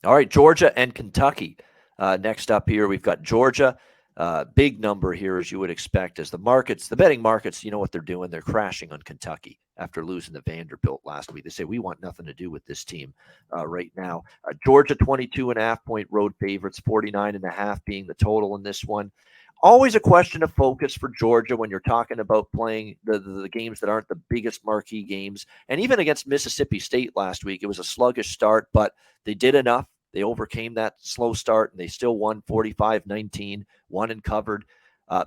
All right, Georgia and Kentucky. Next up here, we've got Georgia. Big number here, as you would expect, as the betting markets, you know what they're doing. They're crashing on Kentucky after losing to Vanderbilt last week. They say, we want nothing to do with this team right now. Georgia, 22.5-point road favorites, 49.5 being the total in this one. Always a question of focus for Georgia when you're talking about playing the games that aren't the biggest marquee games. And even against Mississippi State last week, it was a sluggish start, but they did enough. They overcame that slow start, and they still won 45-19, won and covered.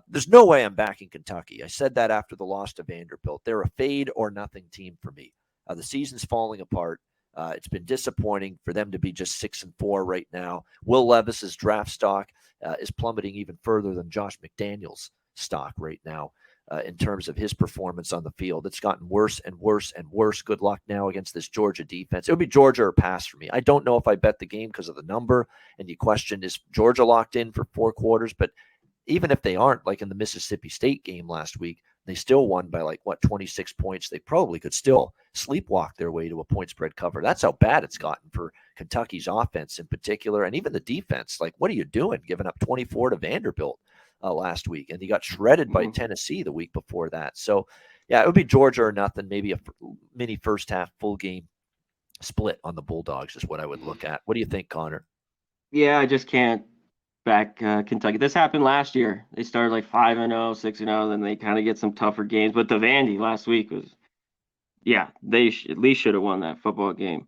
There's no way I'm backing Kentucky. I said that after the loss to Vanderbilt. They're a fade or nothing team for me. The season's falling apart. It's been disappointing for them to be just 6-4 right now. Will Levis's draft stock is plummeting even further than Josh McDaniels' stock right now. In terms of his performance on the field. It's gotten worse and worse and worse. Good luck now against this Georgia defense. It would be Georgia or pass for me. I don't know if I bet the game because of the number, and you question, is Georgia locked in for 4 quarters? But even if they aren't, like in the Mississippi State game last week, they still won by 26 points. They probably could still sleepwalk their way to a point spread cover. That's how bad it's gotten for Kentucky's offense in particular, and even the defense. What are you doing giving up 24 to Vanderbilt last week? And he got shredded by Tennessee the week before that. So, yeah, it would be Georgia or nothing, maybe a mini first half full game split on the Bulldogs is what I would look at. What do you think, Connor? Yeah, I just can't back Kentucky. This happened last year. They started 5-0, 6-0, then they kind of get some tougher games. But the Vandy last week was, yeah, they at least should have won that football game.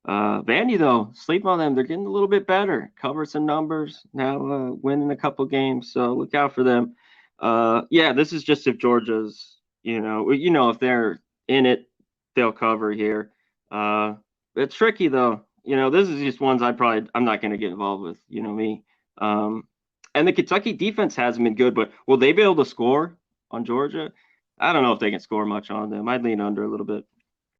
Vandy, though, sleep on them. They're getting a little bit better. Covered some numbers now, winning a couple games. So look out for them. Yeah, this is just if Georgia's, if they're in it, they'll cover here. It's tricky though. This is just ones I'm not going to get involved with. You know me. And the Kentucky defense hasn't been good, but will they be able to score on Georgia? I don't know if they can score much on them. I'd lean under a little bit.